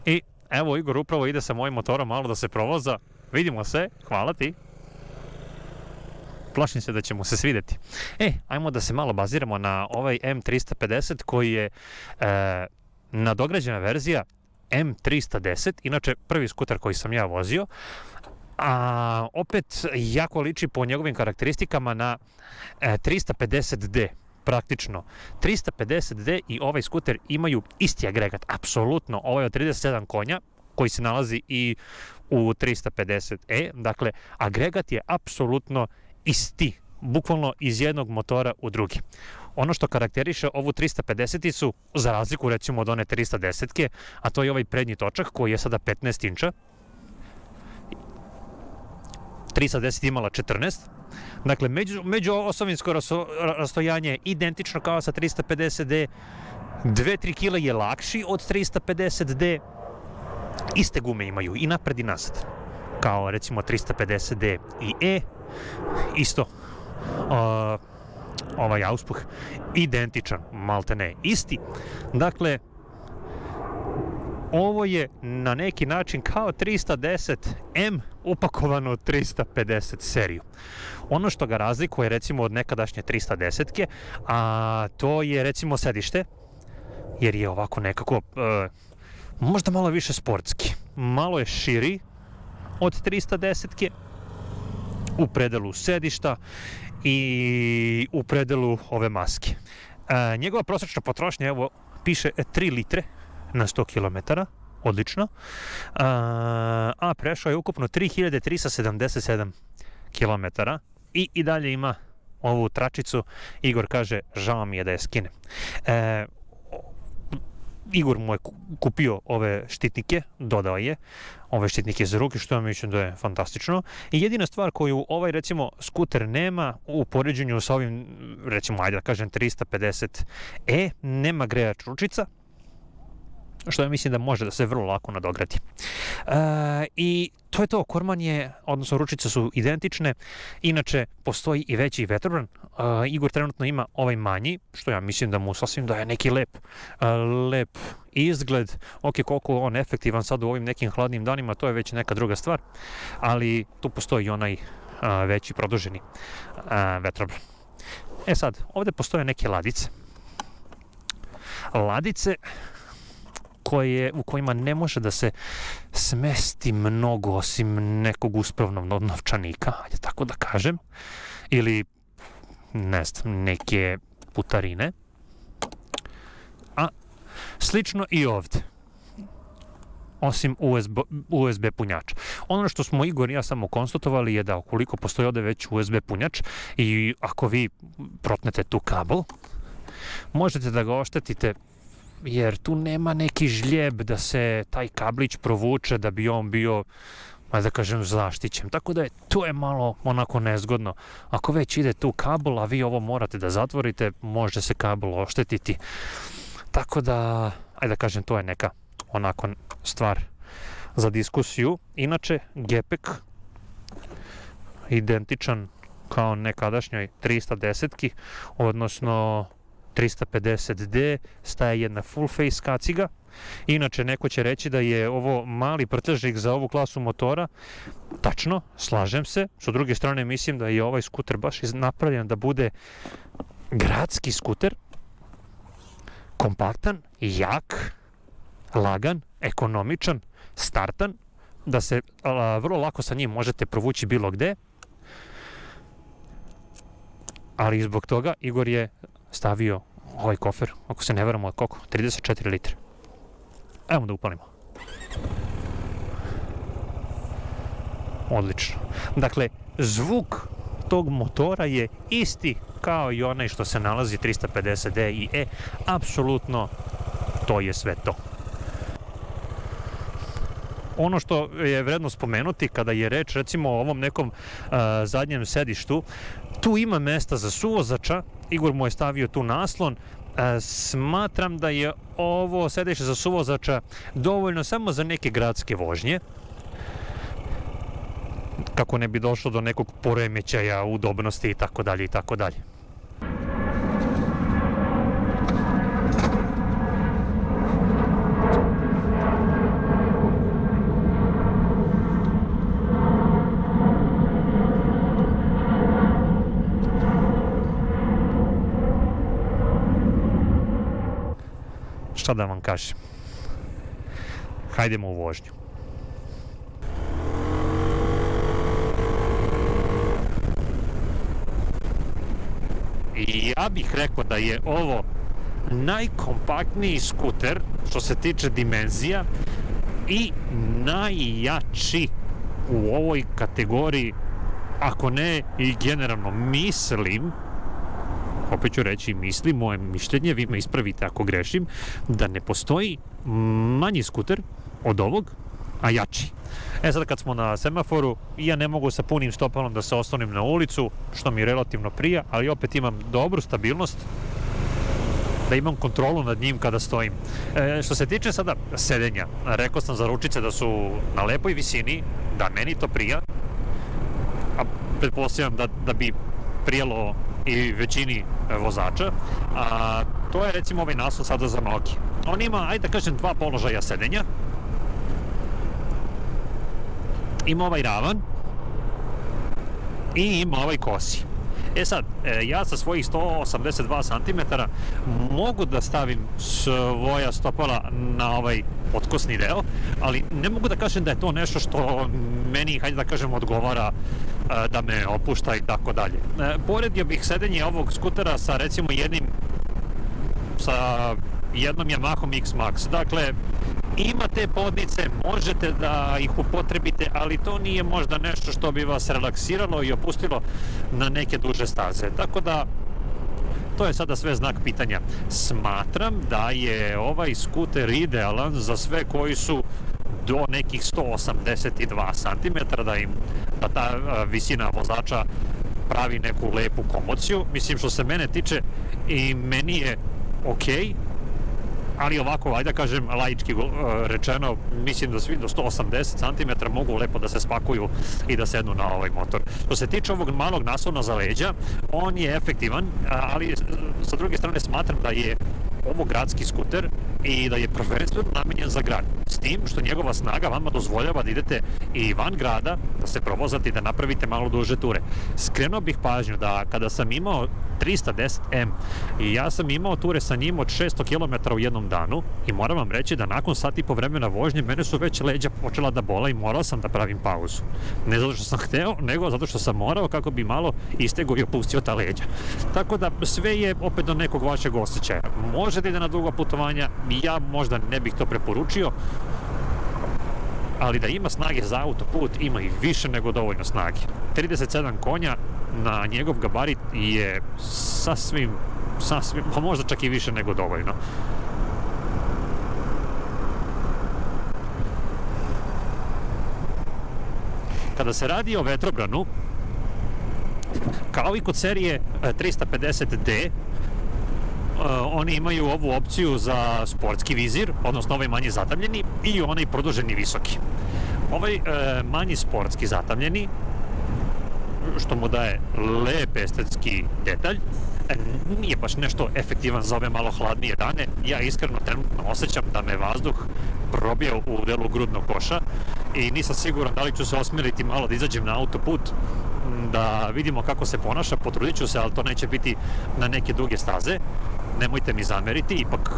I evo Igor upravo ide sa mojim motorom malo da se provoza. Vidimo se, hvala ti. Plašim se da će mu se svidjeti. Ajmo da se malo baziramo na ovaj M350 koji je nadograđena verzija M310, inače prvi skuter koji sam ja vozio, a opet jako liči po njegovim karakteristikama na 350D. Praktično 350D i ovaj skuter imaju isti agregat, apsolutno. Ovo je od 37 konja koji se nalazi i u 350E, dakle agregat je apsolutno isti, bukvalno iz jednog motora u drugi. Ono što karakteriše ovu 350-icu, za razliku recimo od one 310-ke, a to je ovaj prednji točak koji je sada 15 inča. 310 imala 14. Dakle, međuosovinsko rastojanje je identično kao sa 350D. 2-3 kg je lakši od 350D. Iste gume imaju i napred i nazad. Kao recimo 350D i E. Isto. Ovaj auspuh identičan, malte ne isti. Dakle, ovo je na neki način kao 310M upakovano u 350 seriju. Ono što ga razlikuje recimo od nekadašnje 310-ke, a to je recimo sedište, jer je ovako nekako možda malo više sportski. Malo je širi od 310-ke u predelu sedišta i u predelu ove maske. Njegova prosječna potrošnja, evo, piše 3 litre na 100 km, odlično, a prešao je ukupno 3377 km i dalje ima ovu tračicu. Igor kaže, žao mi je da je skine. Igor mu je kupio ove štitnike, dodao je ove štitnike za ruke, što ja mislim da je fantastično. I jedina stvar koju ovaj recimo skuter nema u poređenju sa ovim, recimo ajde da kažem 350E, nema grejač ručica, što ja mislim da može da se vrlo lako nadogradi. I to je to, korman je, odnosno ručice su identične, inače postoji i veći vetrobran. Igor trenutno ima ovaj manji, što ja mislim da mu sasvim daje neki lep izgled. Ok, koliko on efektivan sad u ovim nekim hladnim danima, to je već neka druga stvar, ali tu postoji onaj veći produženi vetrobran. Sad, ovde postoje neke ladice u kojima ne može da se smesti mnogo osim nekog uspravnog novčanika, ajde tako da kažem, ili ne znam, neke putarine. A slično i ovde, osim USB punjača. Ono što smo Igor i ja samo konstatovali je da ukoliko postoji ovde već USB punjač i ako vi protnete tu kabel, možete da ga oštetite, jer tu nema neki žljeb da se taj kablić provuče da bi on bio, da kažem, zaštićen. Tako da to je malo onako nezgodno. Ako već ide tu kabel, a vi ovo morate da zatvorite, može se kabel oštetiti. Tako da, ajde da kažem, to je neka onako stvar za diskusiju. Inače, gepek identičan kao nekadašnjoj 310-ki, odnosno 350D, staje jedna full face kaciga. Inače, neko će reći da je ovo mali prtljažnik za ovu klasu motora. Tačno, slažem se. S druge strane, mislim da je ovaj skuter baš napravljen da bude gradski skuter, kompaktan, jak, lagan, ekonomičan, startan, da se vrlo lako sa njim možete provući bilo gde. Ali zbog toga Igor je stavio ovaj kofer, ako se ne varamo, od koliko? 34 litre. Evo da upalimo. Odlično. Dakle, zvuk tog motora je isti kao i onaj što se nalazi 350D i E. Apsolutno, to je sve to. Ono što je vredno spomenuti kada je reč recimo o ovom nekom zadnjem sedištu, tu ima mesta za suvozača. Igor mu je stavio tu naslon. Smatram da je ovo sedište za suvozača dovoljno samo za neke gradske vožnje, kako ne bi došlo do nekog poremećaja udobnosti i tako dalje i tako dalje. šta da vam kažem. Hajdemo u vožnju. I ja bih rekao da je ovo najkompaktniji skuter što se tiče dimenzija i najjači u ovoj kategoriji, ako ne i generalno mislim, opet ću reći mislim, moje mišljenje, vi me ispravite ako grešim, da ne postoji manji skuter od ovog, a jači. Sad kad smo na semaforu, ja ne mogu sa punim stopalom da se oslonim na ulicu, što mi relativno prija, ali opet imam dobru stabilnost, da imam kontrolu nad njim kada stojim. Što se tiče sada sedenja, rekao sam za ručice da su na lepoj visini, da meni to prija, a pretpostavljam da bi prijelo i većini vozača, a to je recimo ovaj naslon sada za noge. On ima, ajde da kažem, dva položaja sedenja. Ima ovaj ravan i ima ovaj kosi. Sad, ja sa svojih 182 cm mogu da stavim svoja stopala na ovaj otkosni deo, ali ne mogu da kažem da je to nešto što meni, hajde da kažem, odgovara da me opušta i tako dalje. Poredio bih sedenje ovog skutera sa recimo jednom Yamahom X-Max. Dakle, ima te podnice, možete da ih upotrebite, ali to nije možda nešto što bi vas relaksiralo i opustilo na neke duže staze. Tako da, to je sada sve znak pitanja. Smatram da je ovaj skuter idealan za sve koji su do nekih 182 cm, da ta visina vozača pravi neku lepu komociju. Mislim, što se mene tiče, i meni je okej, ali ovako, ajde da kažem, laički rečeno, mislim da svi do 180 cm mogu lepo da se spakuju i da sednu na ovaj motor. Što se tiče ovog malog naslona za leđa, on je efektivan, ali sa druge strane smatram da je ovo gradski skuter i da je prvenstveno namenjen za grad. S tim što njegova snaga vama dozvoljava da idete i van grada, da se provozate i da napravite malo duže ture. Skrenuo bih pažnju da kada sam imao 310M i ja sam imao ture sa njim od 600 km u jednom danu i moram vam reći da nakon sat i po vremena vožnje mene su već leđa počela da bola i morao sam da pravim pauzu. Ne zato što sam hteo, nego zato što sam morao kako bi malo istegao i opustio ta leđa. Tako da sve je opet do nekog vašeg osjećaja. Možete da na dugo putovanja, ja možda ne bih to preporučio, ali da ima snage za autoput, ima i više nego dovoljno snage. 37 konja na njegov gabarit je sasvim, pa možda čak i više nego dovoljno. Kada se radi o vetrobranu, kao i kod serije 350D, oni imaju ovu opciju za sportski vizir, odnosno ovaj manji zatamljeni i onaj produženi visoki. Ovaj manji sportski zatamljeni, što mu daje lep estetski detalj, nije baš nešto efektivan za ove malo hladnije dane. Ja iskreno trenutno osjećam da me vazduh probio u delu grudnog koša i nisam siguran da li ću se osmeliti malo da izađem na autoput, da vidimo kako se ponaša. Potrudit ću se, ali to neće biti na neke duge staze. Nemojte mi zameriti, ipak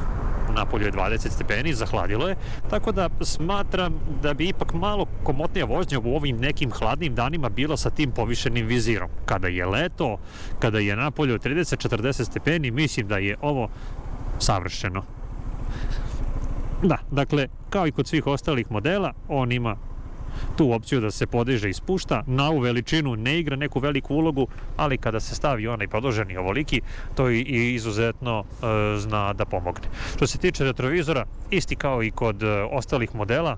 napolju je 20 stepeni, zahladilo je, tako da smatram da bi ipak malo komotnija vožnja u ovim nekim hladnim danima bila sa tim povišenim vizirom. Kada je leto, kada je napolju 30-40 stepeni, mislim da je ovo savršeno. Da, dakle, kao i kod svih ostalih modela, on ima tu opciju da se podiže i spušta. Na ovu veličinu ne igra neku veliku ulogu, ali kada se stavi onaj produženi ovoliki, to i izuzetno zna da pomogne. Što se tiče retrovizora, isti kao i kod ostalih modela,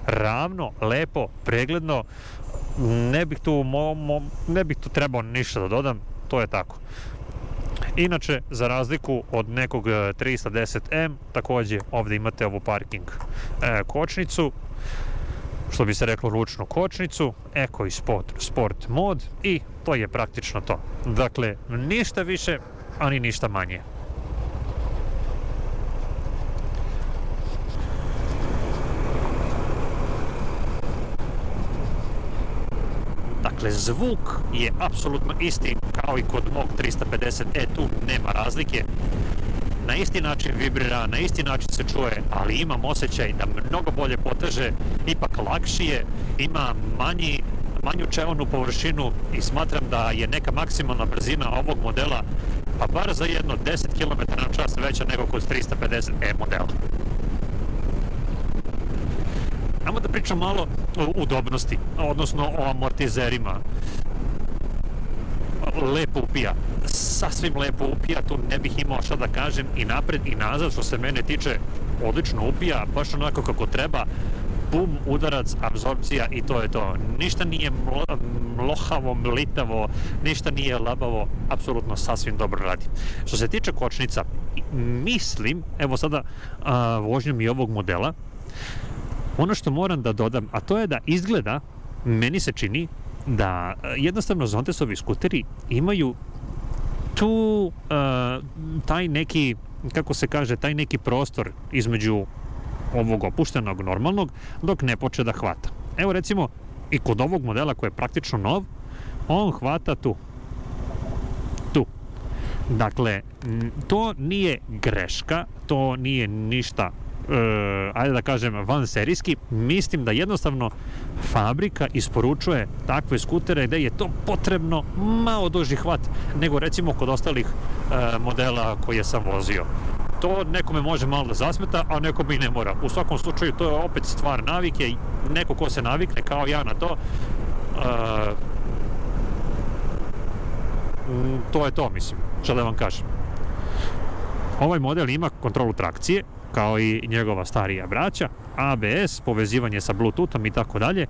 ravno, lepo, pregledno, ne bih tu trebao ništa da dodam, to je tako. Inače, za razliku od nekog 310M, takođe ovde imate ovu parking kočnicu, što bi se reklo ručnu kočnicu, Eco i Sport mod, i to je praktično to. Dakle, ništa više, ani ništa manje. Dakle, zvuk je apsolutno isti kao i kod mog 350E, tu nema razlike. na isti način vibrira, na isti način se čuje, ali imam osjećaj da mnogo bolje poteže, ipak lakšije, ima manju čelnu površinu i smatram da je neka maksimalna brzina ovog modela pa bar za jedno 10 km/h veća nego kod 350e modela. Ajmo da pričam malo o udobnosti, odnosno o amortizerima. Lepo upija, sasvim lepo upija, tu ne bih imao šta da kažem, i napred i nazad što se mene tiče odlično upija, baš onako kako treba, bum, udarac, apsorpcija i to je to. Ništa nije mlohavo, mlitavo, ništa nije labavo, apsolutno sasvim dobro radi. Što se tiče kočnica, mislim, evo sada vožnjom i ovog modela, ono što moram da dodam, a to je da izgleda, meni se čini, da jednostavno Zontesovi skuteri imaju tu taj neki, kako se kaže, taj neki prostor između ovog opuštenog normalnog dok ne poče da hvata. Evo recimo i kod ovog modela koji je praktično nov, on hvata tu. Dakle, to nije greška, to nije ništa ajde da kažem van serijski, mislim da jednostavno fabrika isporučuje takve skutere gde je to potrebno malo duži hvat nego recimo kod ostalih modela koje sam vozio. To nekome može malo da zasmeta, a nekome i ne mora. U svakom slučaju to je opet stvar navike, neko ko se navikne kao ja na to, to je to, mislim, što da vam kažem. Ovaj model ima kontrolu trakcije, kao i njegova starija braća, ABS, povezivanje sa Bluetoothom i tako dalje.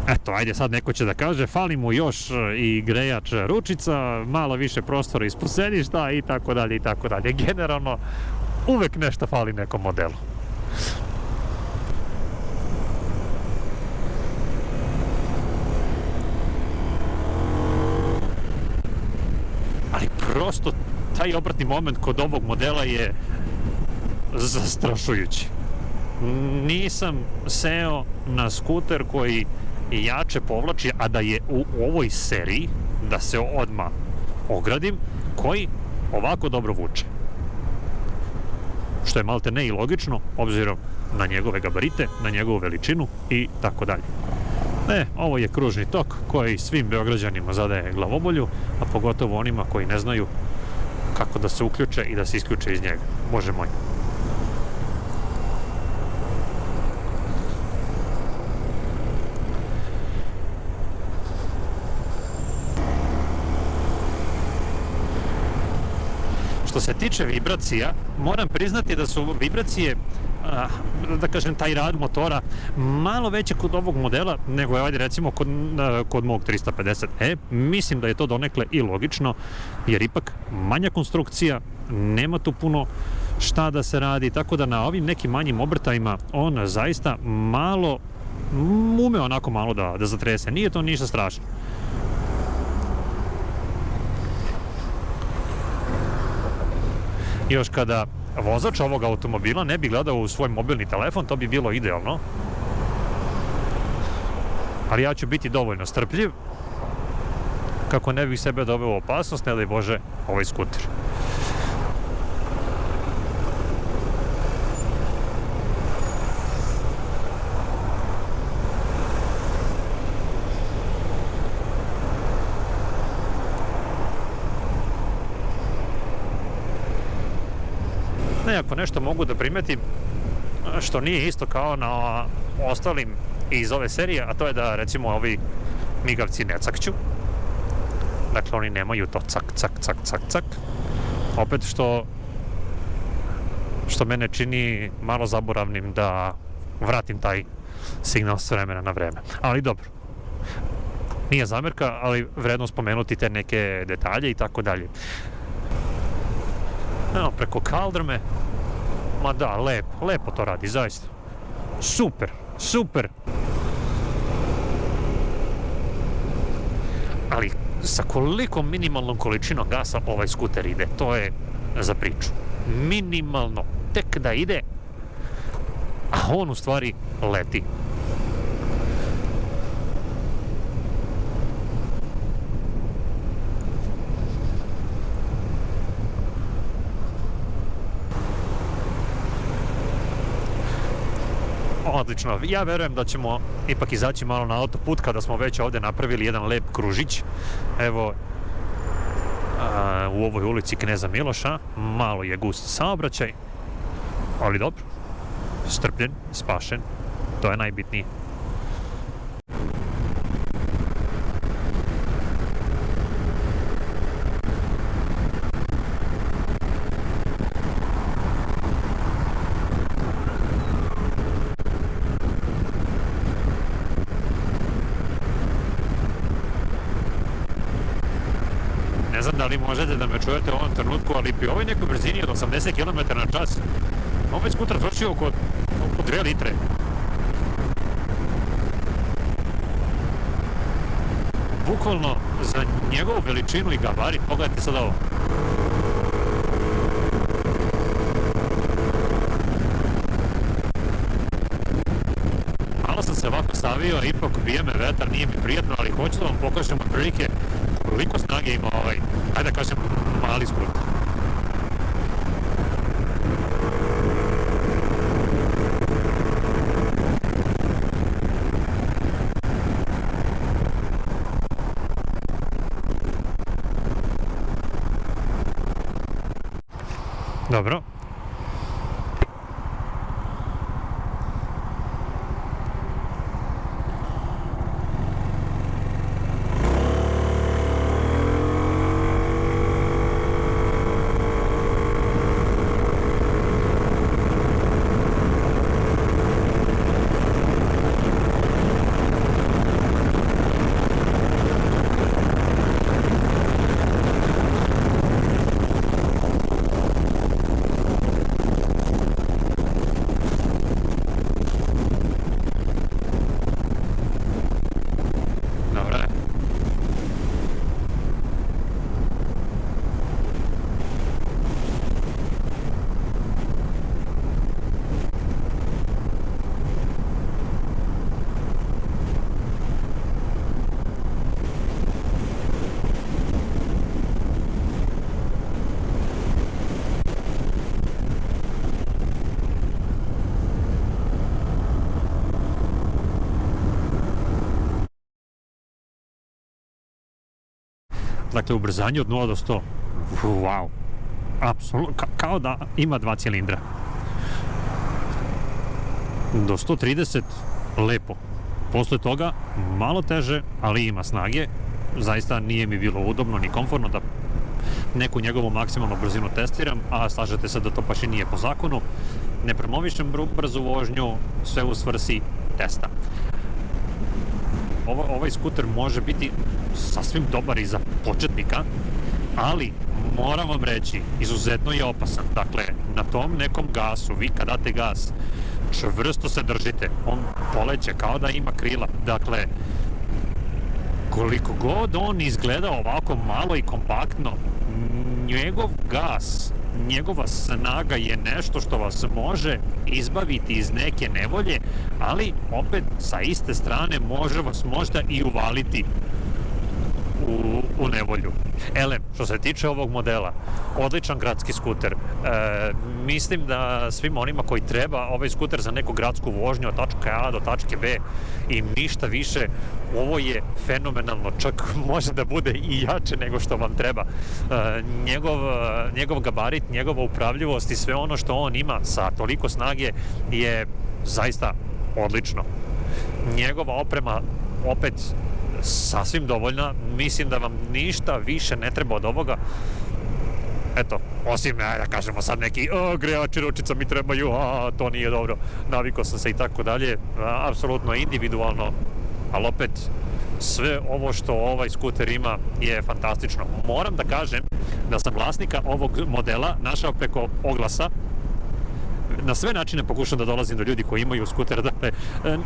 Eto, ajde sad neko će da kaže, fali mu još i grejač ručica, malo više prostora ispod sedišta i tako dalje i tako dalje. Generalno, uvek nešto fali nekom modelu. Ali prosto taj obratni moment kod ovog modela je zastrašujući. Nisam seo na skuter koji jače povlači, a da je u ovoj seriji, da se odmah ogradim, koji ovako dobro vuče. Što je malte ne i logično, obzirom na njegove gabarite, na njegovu veličinu i tako dalje. Ovo je kružni tok koji svim Beograđanima zadaje glavobolju, a pogotovo onima koji ne znaju kako da se uključe i da se isključe iz njega. Bože moj. Što se tiče vibracija, moram priznati da su vibracije, da kažem, taj rad motora malo veće kod ovog modela nego je, ajde recimo, kod mog 350e. Mislim da je to donekle i logično, jer ipak manja konstrukcija, nema tu puno šta da se radi, tako da na ovim nekim manjim obrtajima on zaista malo ume onako malo da zatrese. Nije to ništa strašno. Još kada vozač ovog automobila ne bi gledao u svoj mobilni telefon, to bi bilo idealno. Ali ja ću biti dovoljno strpljiv kako ne bih sebe doveo u opasnost, ne daj Bože, ovaj skuter. Ako nešto mogu da primetim što nije isto kao na ostalim iz ove serije, a to je da recimo ovi migavci ne cakću. Dakle, oni nemaju to cak, cak, cak, cak, cak. Opet što mene čini malo zaboravnim da vratim taj signal s vremena na vreme. Ali dobro. Nije zamerka, ali vredno spomenuti te neke detalje i tako dalje. Evo, preko kaldrme, ma da, lepo to radi, zaista. Super, super. Ali sa koliko minimalnom količinom gasa ovaj skuter ide, to je za priču. Minimalno, tek da ide, a on u stvari leti. Odlično, ja verujem da ćemo ipak izaći malo na autoput kada smo već ovdje napravili jedan lep kružić. Evo, u ovoj ulici Kneza Miloša, malo je gust saobraćaj, ali dobro, strpljen, spašen, to je najbitnije. Ne znam da li možete da me čujete u ovom trenutku, ali pri ovoj nekoj brzini od 80 km na čas ovaj skuter troši oko 2 litre. Bukvalno za njegovu veličinu i gabarit, pogledajte sad ovo. Malo sam se ovako stavio, ipak bije me vetar, nije mi prijetno, ali hoću da vam pokažem otprilike koliko snage ima ovaj, ajde da kažem, mali skuter. Dobro. Dakle, ubrzanje od 0 do 100. Wow. Apsolutno, kao da ima 2 cilindra. Do 130, lepo. Posle toga, malo teže, ali ima snage. Zaista nije mi bilo udobno ni komfortno da neku njegovu maksimalnu brzinu testiram, a slažete se da to baš i nije po zakonu. Ne promovišem brzu vožnju, sve u svrsi testa. Ovaj skuter može biti sasvim dobar i za početnika, ali moram vam reći, izuzetno je opasan. Dakle, na tom nekom gasu, vi kad date gas, čvrsto se držite, on poleće kao da ima krila. Dakle, koliko god on izgleda ovako malo i kompaktno, njegov gas, njegova snaga je nešto što vas može izbaviti iz neke nevolje, ali opet sa iste strane može vas možda i uvaliti u nevolju. Elem, što se tiče ovog modela, odličan gradski skuter. Mislim da svim onima koji treba ovaj skuter za neku gradsku vožnju od tačke A do tačke B i ništa više, ovo je fenomenalno, čak može da bude i jače nego što vam treba. Njegov gabarit, njegova upravljivost i sve ono što on ima sa toliko snage je zaista odlično. Njegova oprema opet sasvim dovoljna, mislim da vam ništa više ne treba od ovoga. Eto, osim, da kažemo sad neki grejači ručica mi trebaju, to nije dobro, navikao sam se i tako dalje, apsolutno individualno, ali opet sve ovo što ovaj skuter ima je fantastično. Moram da kažem da sam vlasnika ovog modela našao preko oglasa. Na sve načine pokušam da dolazim do ljudi koji imaju skuter, dakle,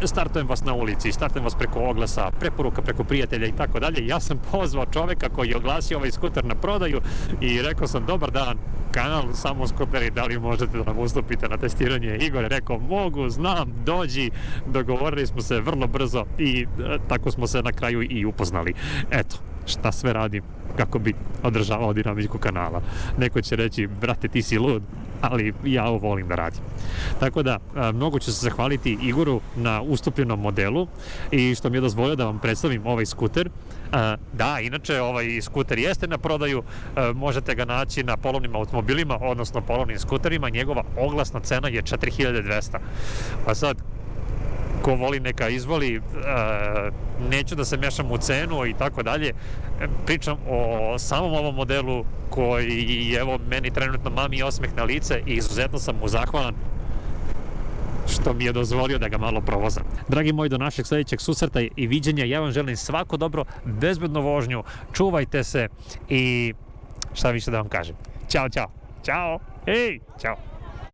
startujem vas na ulici, startujem vas preko oglasa, preporuka preko prijatelja i tako dalje. Ja sam pozvao čoveka koji je oglasio ovaj skuter na prodaju i rekao sam, dobar dan, kanal Samo skuteri, da li možete da nam ustupite na testiranje? Igor je rekao, mogu, znam, dođi, dogovorili smo se vrlo brzo i tako smo se na kraju i upoznali. Eto, šta sve radim kako bi održavao dinamiku kanala. Neko će reći, brate, ti si lud, ali ja ovo volim da radim. Tako da, mnogo ću se zahvaliti Igoru na ustupljenom modelu i što mi je dozvolio da vam predstavim ovaj skuter. Da, inače, ovaj skuter jeste na prodaju, možete ga naći na polovnim automobilima, odnosno polovnim skuterima, njegova oglasna cena je 4200. Pa sad, ko voli neka izvoli, neću da se mešam u cenu i tako dalje, pričam o samom ovom modelu koji evo meni trenutno mami osmeh na lice i izuzetno sam mu zahvalan što mi je dozvolio da ga malo provozam. Dragi moji, do našeg sljedećeg susreta i viđenja, ja vam želim svako dobro, bezbednu vožnju, čuvajte se i šta više da vam kažem. Ćao, čao, čao, hej, čao.